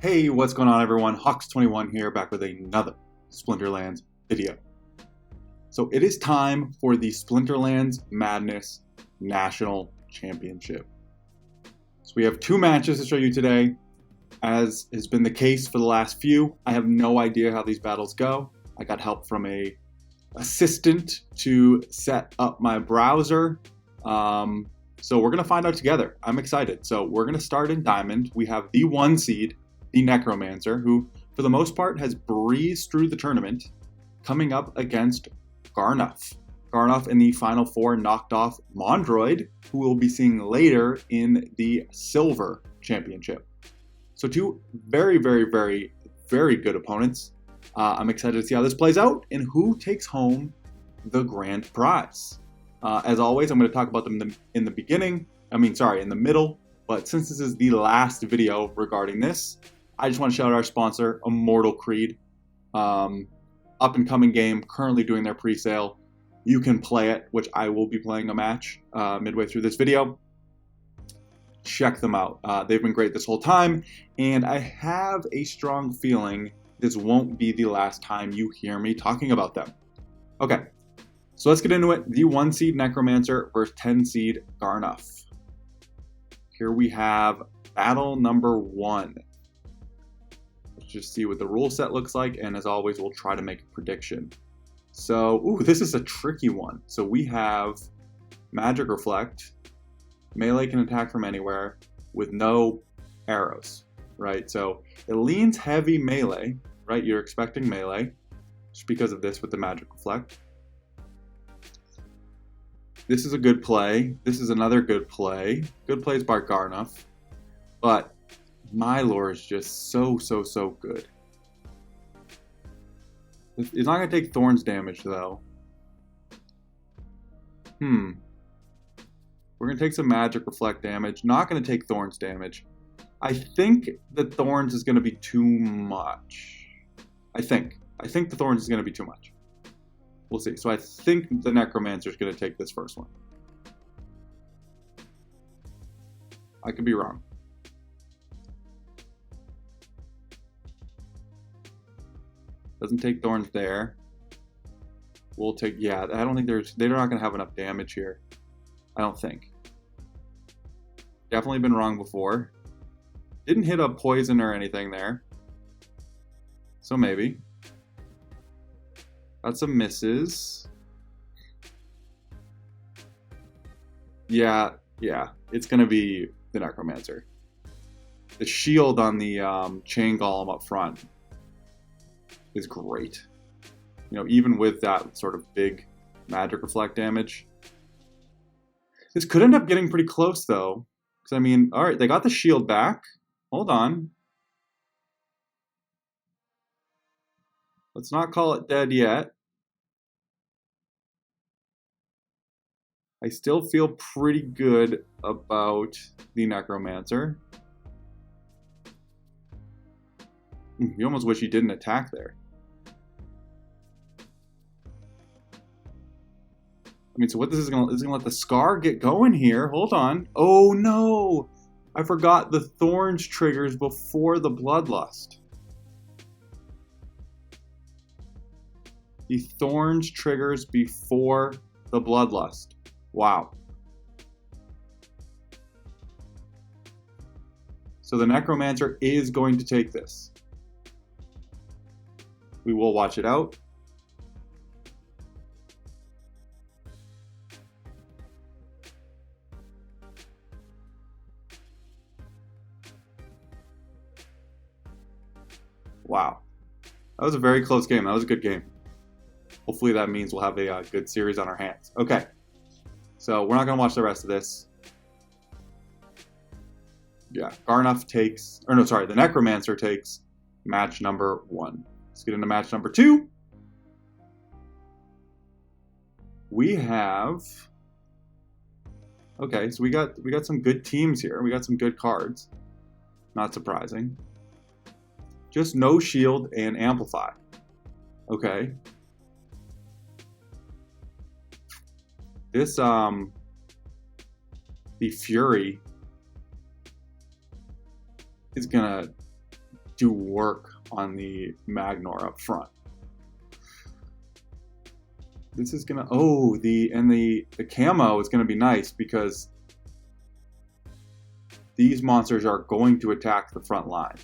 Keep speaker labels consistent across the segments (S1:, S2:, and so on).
S1: Hey, what's going on everyone? Hawks21 here, back with another Splinterlands video. So it is time for the Splinterlands Madness National Championship. So we have two matches to show you today. As has been the case for the last few, I have no idea how these battles go. I got help from a assistant to set up my browser. So we're gonna find out together. I'm excited. So we're gonna start in Diamond. We have the 1 seed, the Necromancer, who for the most part has breezed through the tournament, coming up against Garnuff. Garnuff in the Final Four knocked off Mondroid, who we'll be seeing later in the Silver Championship. So two very good opponents. I'm excited to see how this plays out and who takes home the grand prize. As always, I'm going to talk about them in the middle, but since this is the last video regarding this, I just want to shout out our sponsor, Immortal Creed. Up-and-coming game, currently doing their pre-sale. You can play it, which I will be playing a match midway through this video. Check them out. They've been great this whole time, and I have a strong feeling this won't be the last time you hear me talking about them. Okay, so let's get into it. The 1 seed Necromancer versus 10 seed Garnuff. Here we have battle number 1. Let's just see what the rule set looks like, and as always, we'll try to make a prediction. So, ooh, this is a tricky one. So we have Magic Reflect. Melee can attack from anywhere with no arrows, right? So it leans heavy melee, right? You're expecting melee just because of this with the Magic Reflect. This is a good play. This is another good play. Good plays by Garnuff. But my lore is just so good. He's not going to take Thorns damage, though. We're going to take some Magic Reflect damage. Not going to take Thorns damage. I think the Thorns is going to be too much. I think the Thorns is going to be too much. We'll see. So I think the Necromancer is going to take this first one. I could be wrong. Doesn't take Thorns there. We'll take, yeah, I don't think they're not going to have enough damage here. I don't think. Definitely been wrong before. Didn't hit a poison or anything there. So maybe. Got some misses. Yeah, it's going to be the Necromancer. The shield on the Chain Golem up front is great. You know, even with that sort of big Magic Reflect damage. This could end up getting pretty close, though. Because, I mean, alright, they got the shield back. Hold on. Let's not call it dead yet. I still feel pretty good about the Necromancer. You almost wish he didn't attack there. I mean, so what this is gonna let the Scar get going here. Hold on. Oh no! I forgot the Thorns triggers before the Bloodlust. The Thorns triggers before the Bloodlust. Wow. So the Necromancer is going to take this. We will watch it out. Wow. That was a very close game. That was a good game. Hopefully that means we'll have a good series on our hands. Okay. So we're not going to watch the rest of this. Yeah. Garnuff takes... Or no, sorry. The Necromancer takes match number 1. Let's get into match number 2. We have... Okay, so we got some good teams here. We got some good cards. Not surprising. Just no shield and amplify. Okay. This, the Fury is gonna do work on the Magnor up front. This is gonna, oh, the camo is gonna be nice because these monsters are going to attack the front line.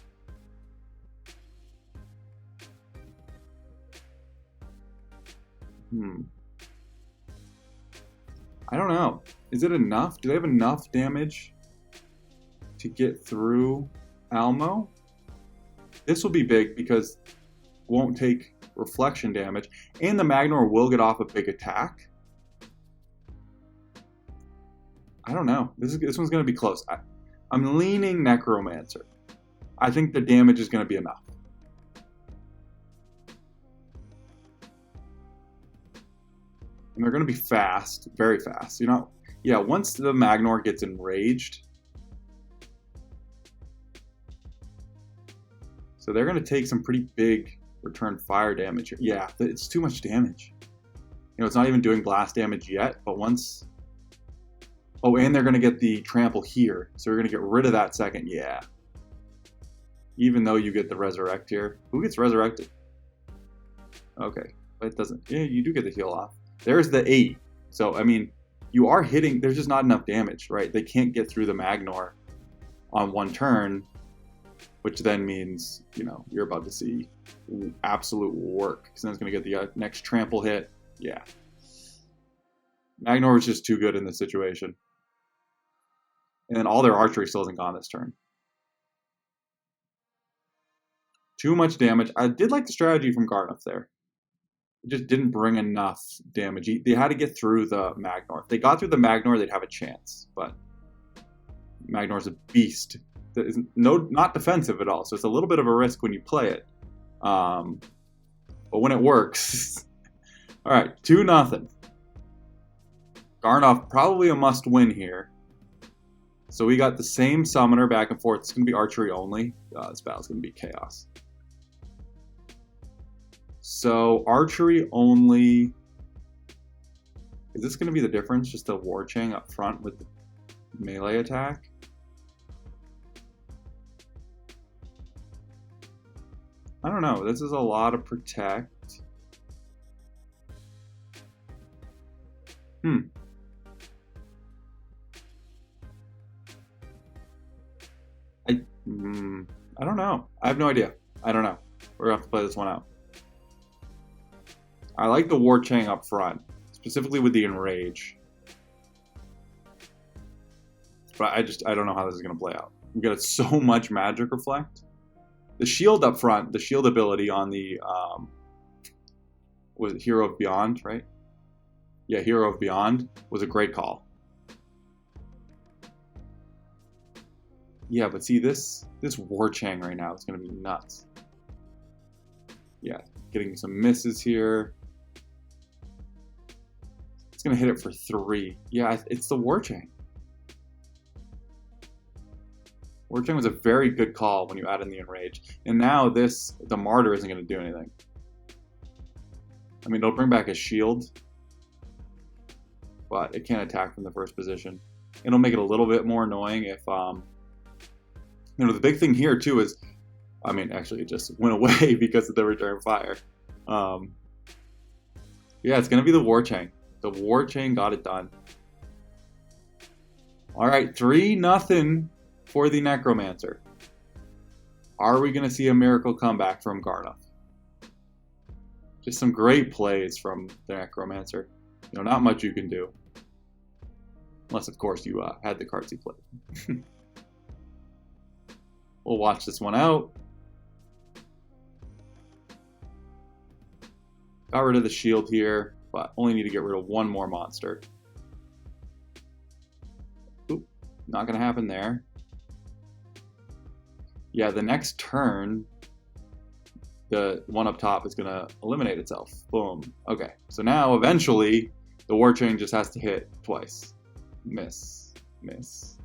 S1: I don't know. Is it enough? Do they have enough damage to get through Almo? This will be big because it won't take reflection damage, and the Magnor will get off a big attack. I don't know. This one's going to be close. I'm leaning Necromancer. I think the damage is going to be enough. And they're going to be fast, very fast. You know, yeah, once the Magnor gets enraged, so they're going to take some pretty big return fire damage here. Yeah, it's too much damage. You know, it's not even doing blast damage yet, but once... Oh, and they're going to get the trample here. So we're going to get rid of that second. Yeah. Even though you get the resurrect here. Who gets resurrected? Okay. But it doesn't... Yeah, you do get the heal off. There's the 8. So, I mean, you are hitting... There's just not enough damage, right? They can't get through the Magnor on one turn, which then means, you know, you're about to see absolute work. Because then it's going to get the next trample hit. Yeah. Magnor was just too good in this situation. And then all their archery still isn't gone this turn. Too much damage. I did like the strategy from Garnoff there. It just didn't bring enough damage. They had to get through the Magnor. If they got through the Magnor, they'd have a chance. But Magnor's a beast. That is not defensive at all. So it's a little bit of a risk when you play it. But when it works... all right, 2-0. Garnoff probably a must-win here. So we got the same summoner back and forth. It's going to be archery only. This battle's going to be chaos. So archery only. Is this going to be the difference? Just a War Chang up front with the melee attack? I don't know. This is a lot of protect. I don't know. I have no idea. I don't know. We're going to have to play this one out. I like the War Chang up front, specifically with the Enrage. But I don't know how this is going to play out. We got so much Magic Reflect. The shield up front, the shield ability on the, was it Hero of Beyond, right? Yeah, Hero of Beyond was a great call. Yeah, but see, this War Chang right now is going to be nuts. Yeah, getting some misses here. It's going to hit it for 3. Yeah, it's the War Chang. War Chang was a very good call when you add in the Enrage. And now the Martyr isn't going to do anything. I mean, it'll bring back a shield, but it can't attack from the first position. It'll make it a little bit more annoying if... You know, the big thing here, too, is... I mean, actually, it just went away because of the return fire. Yeah, it's going to be the War Chang. The War Chang got it done. All right, 3-0 for the Necromancer. Are we going to see a miracle comeback from Garnoff? Just some great plays from the Necromancer. You know, not much you can do. Unless, of course, you had the cards he played. We'll watch this one out. Got rid of the shield here, but only need to get rid of one more monster. Oop, not going to happen there. Yeah, the next turn, the one up top is going to eliminate itself. Boom. Okay, so now eventually the War Chang just has to hit twice. Miss, miss.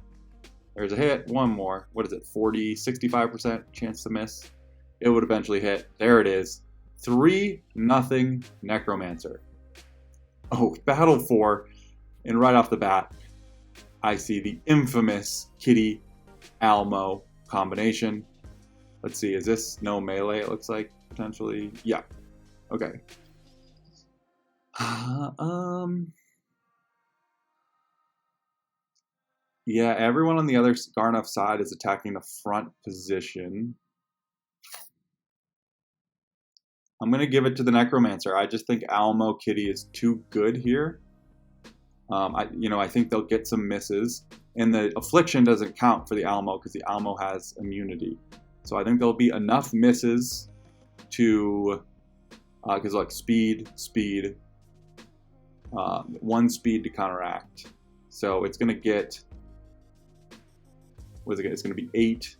S1: There's a hit, one more. What is it, 65% chance to miss? It would eventually hit. There it is. 3-0 Necromancer. Oh, Battle 4. And right off the bat, I see the infamous Kitty Almo combination. Let's see, is this no melee, it looks like, potentially? Yeah. Okay. Yeah, everyone on the other Garnoff side is attacking the front position. I'm going to give it to the Necromancer. I just think Alamo Kitty is too good here. I think they'll get some misses. And the Affliction doesn't count for the Alamo because the Alamo has immunity. So I think there'll be enough misses to... because like speed, 1 speed to counteract. So it's going to get... What is it? It's going to be 8,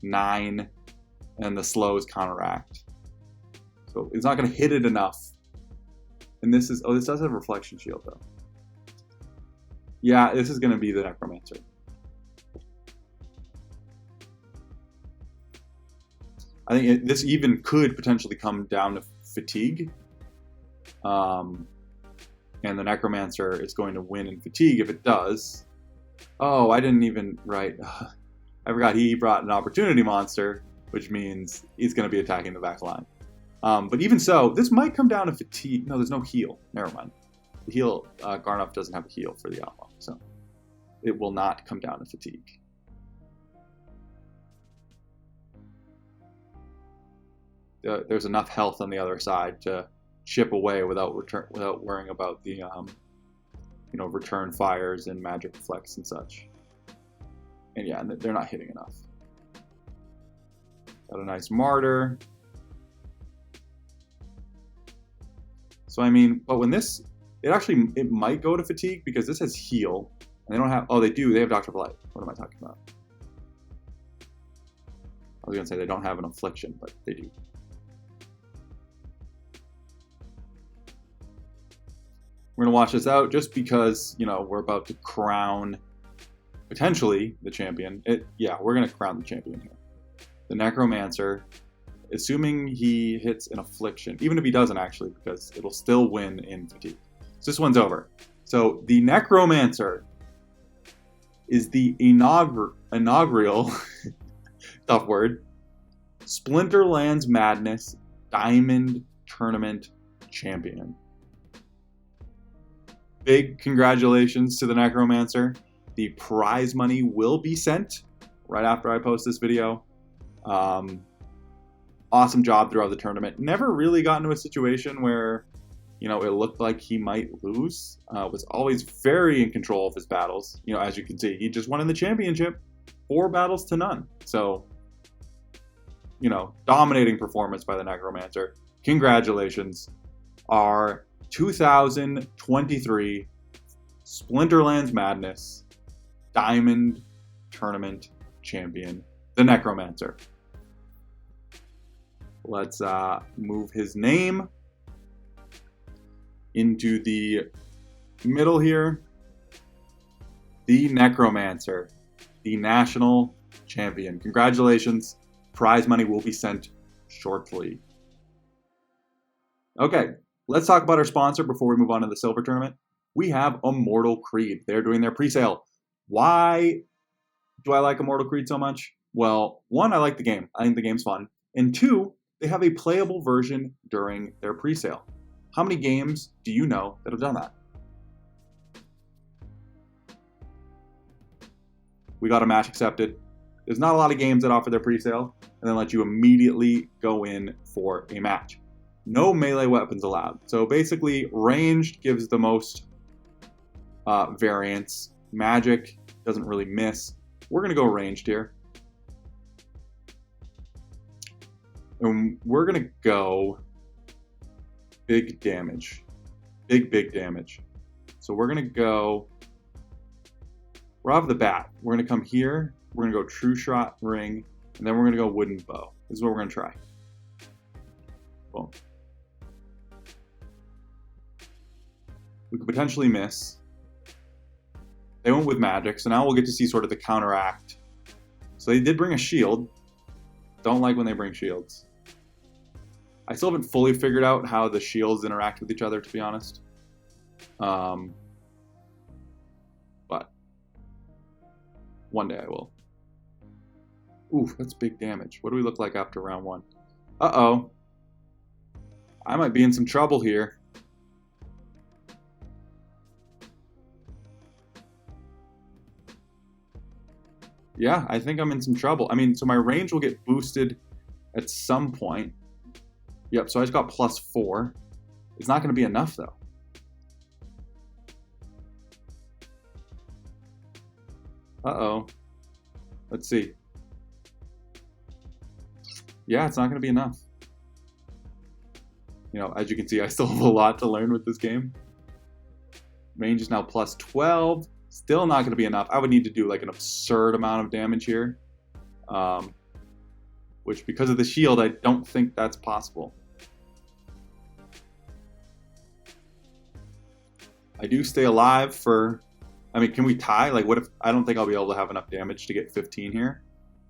S1: 9, and the slow is counteract. So it's not going to hit it enough. And this is... Oh, this does have Reflection Shield, though. Yeah, this is going to be the Necromancer. I think this even could potentially come down to fatigue. And the Necromancer is going to win in fatigue if it does. Oh, I didn't even write. I forgot he brought an Opportunity Monster, which means he's going to be attacking the back line. But even so, this might come down to fatigue. No, there's no heal. Never mind. The heal, Garnoff doesn't have a heal for the Alamo, so it will not come down to fatigue. There's enough health on the other side to chip away without worrying about the return fires and magic reflects and such. And yeah, they're not hitting enough. Got a nice martyr. So I mean, but when this, it might go to fatigue because this has heal, and they don't have. Oh, they do. They have Doctor of Light. What am I talking about? I was gonna say they don't have an affliction, but they do. We're gonna watch this out just because we're about to crown potentially the champion. We're gonna crown the champion here. The Necromancer, assuming he hits an affliction, even if he doesn't actually, because it'll still win in fatigue. So this one's over. So the Necromancer is the inaugural tough word, Splinterlands Madness Diamond Tournament Champion. Big congratulations to the Necromancer. The prize money will be sent right after I post this video. Awesome job throughout the tournament. Never really got into a situation where, it looked like he might lose. Was always very in control of his battles. As you can see, he just won in the championship, 4 battles to none. So, dominating performance by the Necromancer. Congratulations. Our 2023 Splinterlands Madness Diamond Tournament Champion, the Necromancer. Let's move his name into the middle here. The Necromancer, the national champion. Congratulations. Prize money will be sent shortly. Okay, let's talk about our sponsor before we move on to the silver tournament. We have Immortal Creed. They're doing their pre-sale. Why do I like Immortal Creed so much? Well, 1, I like the game. I think the game's fun. And 2, they have a playable version during their pre-sale. How many games do you know that have done that? We got a match accepted. There's not a lot of games that offer their pre-sale and then let you immediately go in for a match. No melee weapons allowed. So basically, ranged gives the most variance. Magic doesn't really miss. We're going to go ranged here. And we're going to go big damage. Big damage. So we're going to go... Right off the bat, we're going to come here. We're going to go True Shot Ring. And then we're going to go Wooden Bow. This is what we're going to try. Boom. We could potentially miss. They went with magic, so now we'll get to see sort of the counteract. So they did bring a shield. Don't like when they bring shields. I still haven't fully figured out how the shields interact with each other, to be honest. But one day I will. Ooh, that's big damage. What do we look like after round 1? Uh-oh. I might be in some trouble here. Yeah, I think I'm in some trouble. I mean, so my range will get boosted at some point. Yep, so I just got +4. It's not going to be enough, though. Uh-oh. Let's see. Yeah, it's not going to be enough. You know, as you can see, I still have a lot to learn with this game. Range is now +12. Still not going to be enough. I would need to do like an absurd amount of damage here. Which, because of the shield, I don't think that's possible. I do stay alive for... I mean, can we tie? Like, what if... I don't think I'll be able to have enough damage to get 15 here.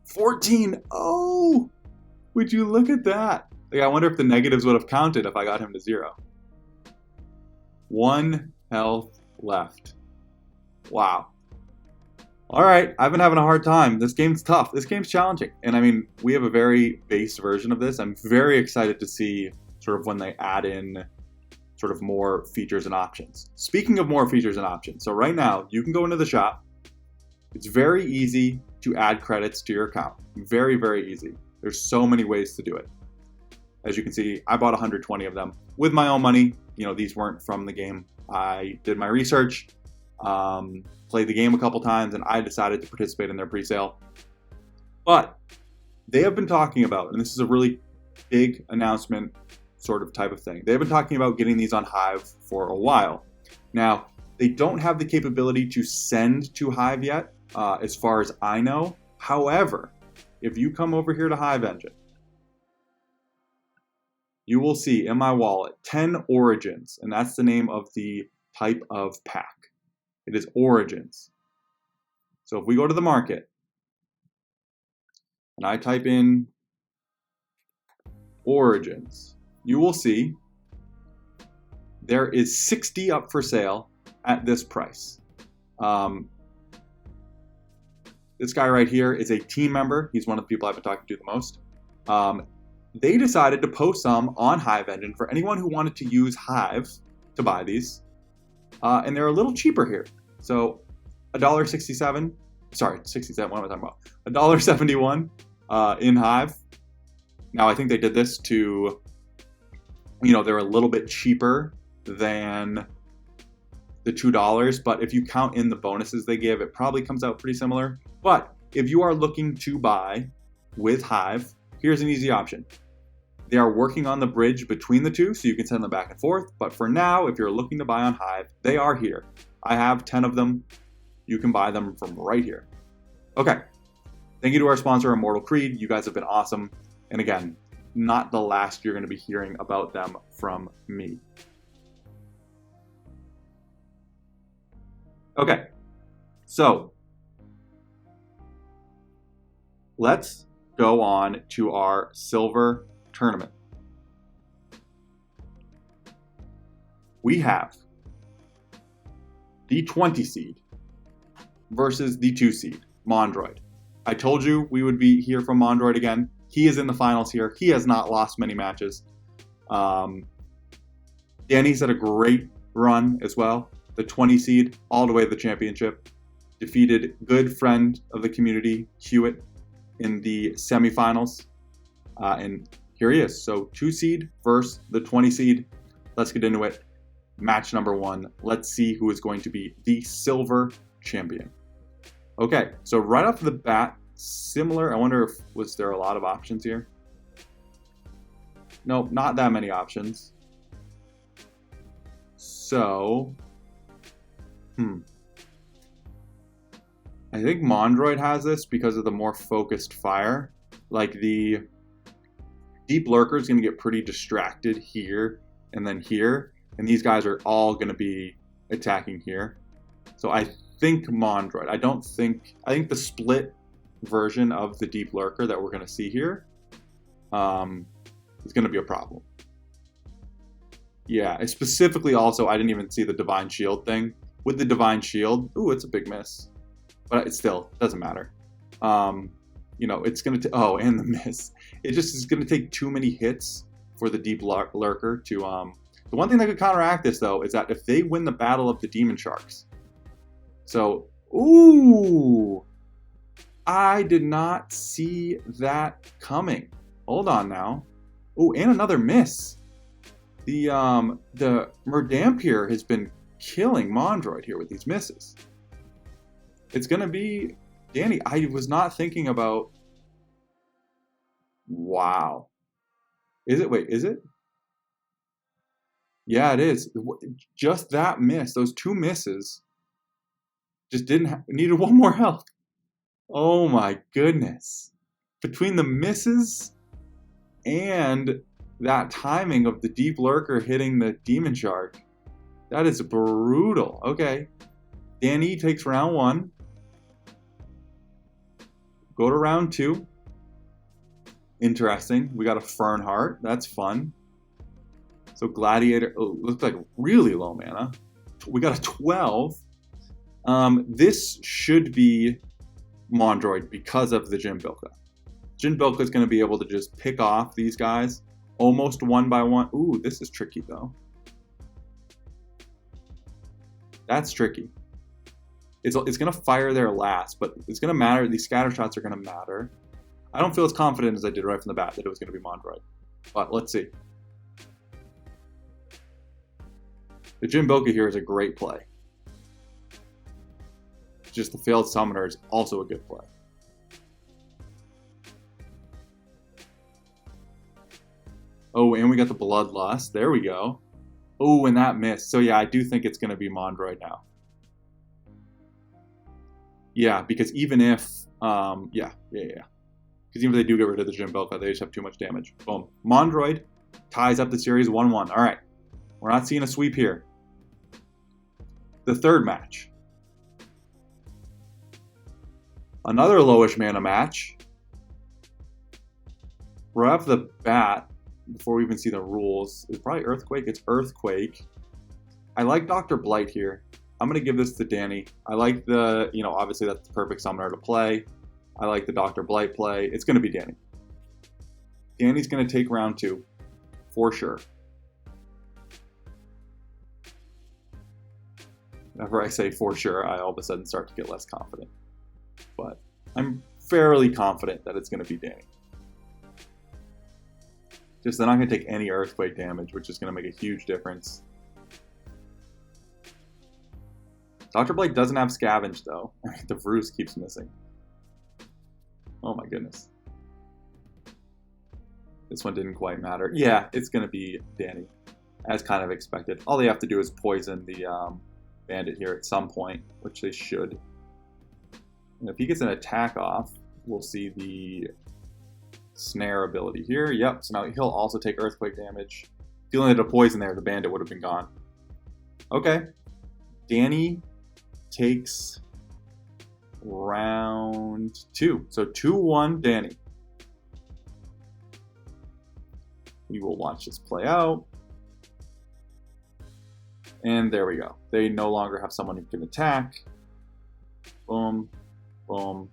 S1: 14! Oh! Would you look at that? Like, I wonder if the negatives would have counted if I got him to 0. 1 health left. Wow. Alright, I've been having a hard time. This game's tough. This game's challenging. And I mean, we have a very base version of this. I'm very excited to see sort of when they add in sort of more features and options. Speaking of more features and options, so right now, you can go into the shop. It's very easy to add credits to your account. Very, very easy. There's so many ways to do it. As you can see, I bought 120 of them with my own money. You know, these weren't from the game. I did my research, played the game a couple times, and I decided to participate in their pre-sale. But they have been talking about, and this is a really big announcement sort of type of thing. They've been talking about getting these on Hive for a while. Now, they don't have the capability to send to Hive yet, as far as I know. However, if you come over here to Hive Engine, you will see in my wallet 10 Origins, and that's the name of the type of pack. It is Origins. So if we go to the market, and I type in Origins, you will see there is 60 up for sale at this price. This guy right here is a team member. He's one of the people I've been talking to the most. They decided to post some on Hive Engine for anyone who wanted to use Hive to buy these. And they're a little cheaper here. So $1.67, sorry, 67, what am I talking about? $1.71 in Hive. Now I think they did this to, you know, they're a little bit cheaper than the $2, but if you count in the bonuses they give, it probably comes out pretty similar. But if you are looking to buy with Hive, here's an easy option. They are working on the bridge between the two, so you can send them back and forth. But for now, if you're looking to buy on Hive, they are here. I have 10 of them. You can buy them from right here. Okay. Thank you to our sponsor, Immortal. You guys have been awesome. And again, not the last you're going to be hearing about them from me. Okay. So, let's go on to our silver tournament. We have the 20 seed versus the 2 seed, Mondroid. I told you we would be here from Mondroid again. He is in the finals here. He has not lost many matches. Danny's had a great run as well. The 20 seed all the way to the championship. Defeated good friend of the community, Hewitt, in the semifinals. And here he is. So 2 seed versus the 20 seed. Let's get into it. Match number 1. Let's see who is going to be the silver champion. Okay, so right off the bat, similar. I wonder if was there a lot of options here? Nope, not that many options. So, I think Mondroid has this because of the more focused fire. Like the Deep Lurker is going to get pretty distracted here and then here. And these guys are all going to be attacking here. So I think Mondroid. I think the split version of the Deep Lurker that we're going to see here is going to be a problem. Yeah, and specifically also, I didn't even see the Divine Shield thing. With the Divine Shield, ooh, it's a big miss. But it still doesn't matter. you know, it's going to, oh, and the miss. It just is going to take too many hits for the deep lurker to, the one thing that could counteract this, though, is that if they win the battle of the demon sharks. So, ooh, I did not see that coming. Hold on now. Oh, and another miss. The Murdamp here has been killing Mondroid here with these misses. It's going to be Danny. I was not thinking about... Wow. Is it? Wait, is it? Yeah, it is. Just that miss. Those two misses just needed one more health. Oh my goodness. Between the misses and that timing of the deep lurker hitting the demon shark, that is brutal. Okay. Danny takes round 1. Go to round 2. Interesting. We got a Fernheart. That's fun. So Gladiator, oh, looks like really low mana. We got a 12. This should be Mondroid because of the Jimbilka. Jimbilka is going to be able to just pick off these guys almost one by one. Ooh, this is tricky though. That's tricky. It's going to fire there last, but it's going to matter. These scatter shots are going to matter. I don't feel as confident as I did right from the bat that it was going to be Mondroid. But let's see. The Jimbilka here is a great play. Just the failed summoner is also a good play. Oh, and we got the Bloodlust. There we go. Oh, and that missed. So yeah, I do think it's going to be Mondroid now. Yeah, because even if, yeah. Because even if they do get rid of the Jimbilka, they just have too much damage. Boom. Mondroid ties up the series 1-1. All right. We're not seeing a sweep here. The third match. Another lowish mana match. Right off the bat, before we even see the rules, is probably Earthquake. It's Earthquake. I like Dr. Blight here. I'm going to give this to Danny. I like the, you know, obviously that's the perfect summoner to play. I like the Dr. Blight play. It's going to be Danny. Danny's going to take round 2, for sure. Whenever I say for sure, I all of a sudden start to get less confident. But I'm fairly confident that it's going to be Danny. Just they're not going to take any Earthquake damage, which is going to make a huge difference. Dr. Blake doesn't have Scavenge, though. The Vroos keeps missing. Oh my goodness. This one didn't quite matter. Yeah, it's going to be Danny, as kind of expected. All they have to do is poison the Bandit here at some point, which they should. And if he gets an attack off, we'll see the Snare ability here. Yep, so now he'll also take Earthquake damage. If he only had a poison there, the Bandit would have been gone. Okay. Danny takes round 2. So 2-1 Danny. We will watch this play out. And there we go. They no longer have someone who can attack. Boom. Boom.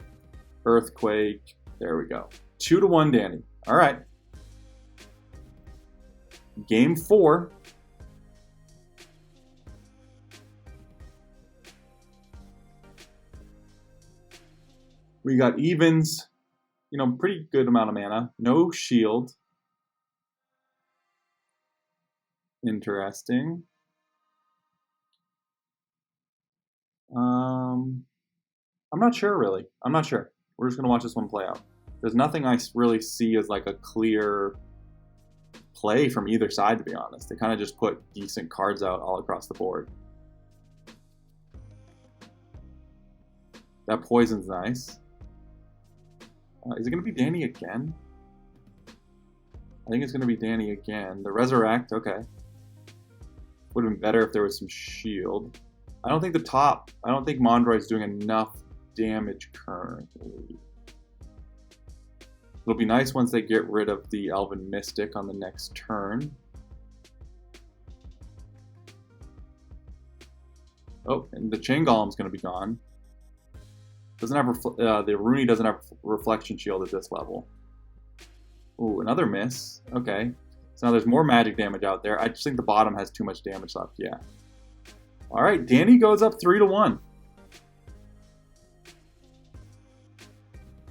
S1: Earthquake. There we go. 2-1 Danny. All right. Game 4. We got evens. You know, pretty good amount of mana. No shield. Interesting. I'm not sure, really. I'm not sure. We're just going to watch this one play out. There's nothing I really see as like a clear play from either side, to be honest. They kind of just put decent cards out all across the board. That poison's nice. Is it going to be Danny again? I think it's going to be Danny again. The Resurrect, okay. Would have been better if there was some shield. I don't think Mondroid's doing enough damage currently. It'll be nice once they get rid of the Elven Mystic on the next turn. Oh, and the Chain Golem's going to be gone. Doesn't have the Rooney doesn't have reflection shield at this level. Ooh, another miss. Okay. So now there's more magic damage out there. I just think the bottom has too much damage left. Yeah. All right, Danny goes up 3-1.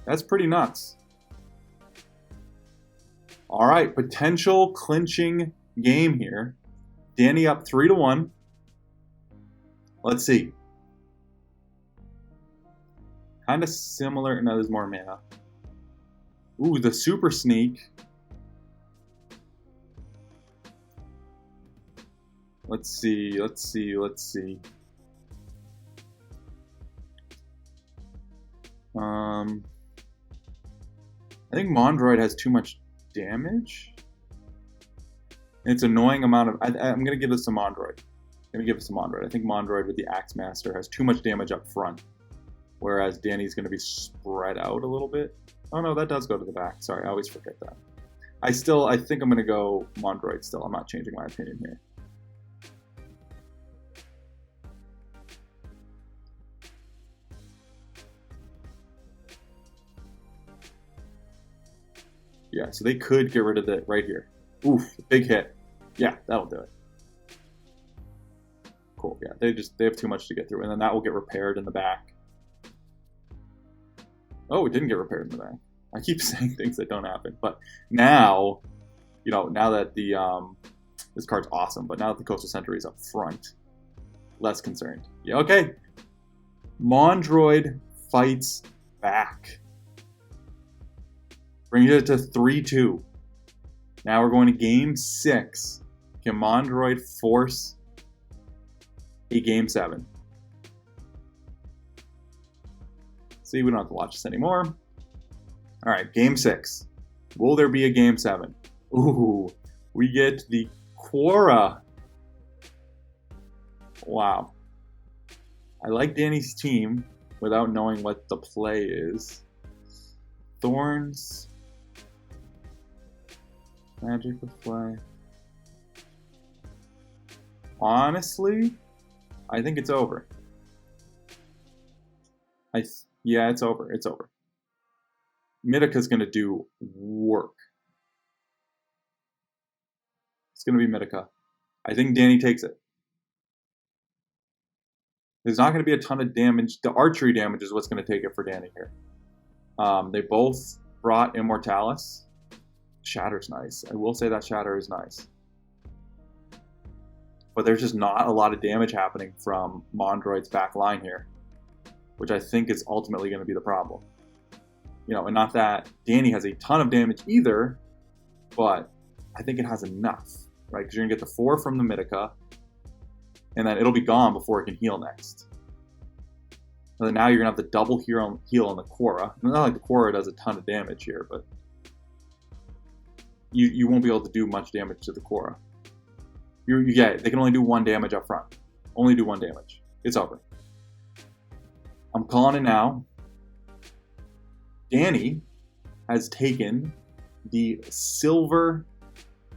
S1: That's pretty nuts. All right, potential clinching game here. Danny up 3-1. Let's see. Kind of similar. No, there's more mana. Ooh, the super sneak. Let's see. I think Mondroid has too much damage. It's an annoying amount of. I'm gonna give this to Mondroid. I think Mondroid with the Axe Master has too much damage up front, whereas Danny's gonna be spread out a little bit. Oh no, that does go to the back. Sorry, I always forget that. I think I'm gonna go Mondroid still. I'm not changing my opinion here. Yeah, so they could get rid of it right here. Oof, big hit. Yeah, that'll do it. Cool, yeah, they have too much to get through, and then that will get repaired in the back. Oh, it didn't get repaired in the back. I keep saying things that don't happen, but now, now that the, this card's awesome, but now that the Coastal Sentry is up front, less concerned. Yeah, okay. Mondroid fights back. Brings it to 3-2. Now we're going to game 6. Can Mondroid force a game 7? See, we don't have to watch this anymore. All right, game 6. Will there be a game 7? Ooh, we get the Quora. Wow. I like Danny's team without knowing what the play is. Thorns. Magic with play. Honestly, I think it's over. Yeah, it's over. It's over. Mitika's going to do work. It's going to be Mitika. I think Danny takes it. There's not going to be a ton of damage. The archery damage is what's going to take it for Danny here. They both brought Immortalis. Shatter's nice. I will say that Shatter is nice. But there's just not a lot of damage happening from Mondroid's back line here, which I think is ultimately going to be the problem. And not that Danny has a ton of damage either, but I think it has enough, right? Because you're going to get the 4 from the Mitika, and then it'll be gone before it can heal next. And then now you're going to have the double heal on the Quora. Not like the Quora does a ton of damage here, but you won't be able to do much damage to the Quora. Yeah, they can only do 1 damage up front. Only do 1 damage. It's over. I'm calling it now. Danny has taken the Silver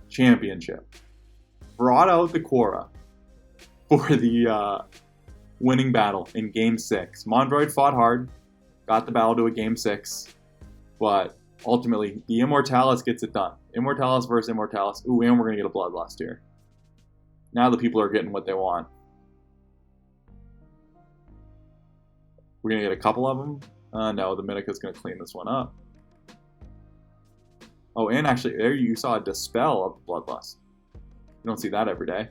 S1: Championship. Brought out the Quora for the winning battle in Game 6. Mondroid fought hard. Got the battle to a Game 6. But ultimately, the Immortalis gets it done. Immortalis versus Immortalis. Ooh, and we're going to get a Bloodlust here. Now the people are getting what they want. We're going to get a couple of them. No, the Mitika's going to clean this one up. Oh, and actually, there you saw a Dispel of Bloodlust. You don't see that every day.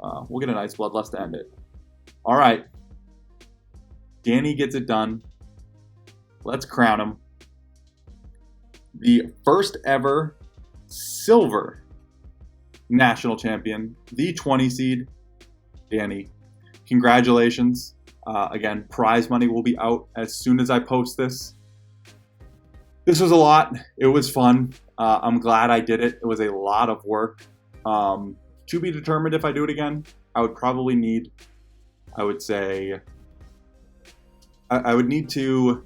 S1: We'll get a nice Bloodlust to end it. All right. Danny gets it done. Let's crown him the first ever Silver National Champion, the 20 seed, Danny. Congratulations. Again, prize money will be out as soon as I post this. This was a lot. It was fun. I'm glad I did it. It was a lot of work. To be determined if I do it again. I would probably need, I would say, I would need to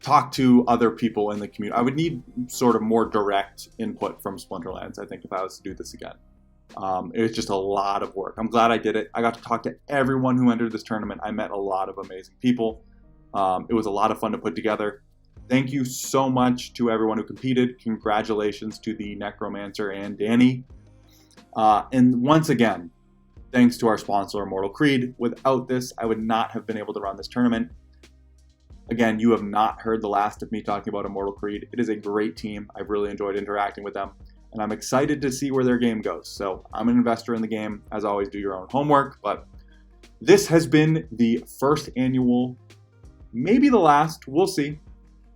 S1: talk to other people in the community. I would need sort of more direct input from Splinterlands, I think, if I was to do this again. It was just a lot of work. I'm glad I did it. I got to talk to everyone who entered this tournament. I met a lot of amazing people. It was a lot of fun to put together. Thank you so much to everyone who competed. Congratulations to the Necromancer and Danny. And once again, thanks to our sponsor, Immortal Creed. Without this, I would not have been able to run this tournament. Again, you have not heard the last of me talking about Immortal Creed. It is a great team. I've really enjoyed interacting with them, and I'm excited to see where their game goes. So I'm an investor in the game. As always, do your own homework. But this has been the first annual, maybe the last, we'll see,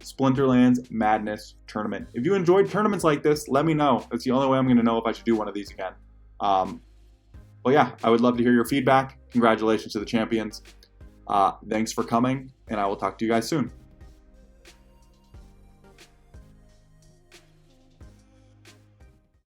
S1: Splinterlands Madness Tournament. If you enjoyed tournaments like this, let me know. That's the only way I'm going to know if I should do one of these again. But yeah, I would love to hear your feedback. Congratulations to the champions. Thanks for coming, and I will talk to you guys soon.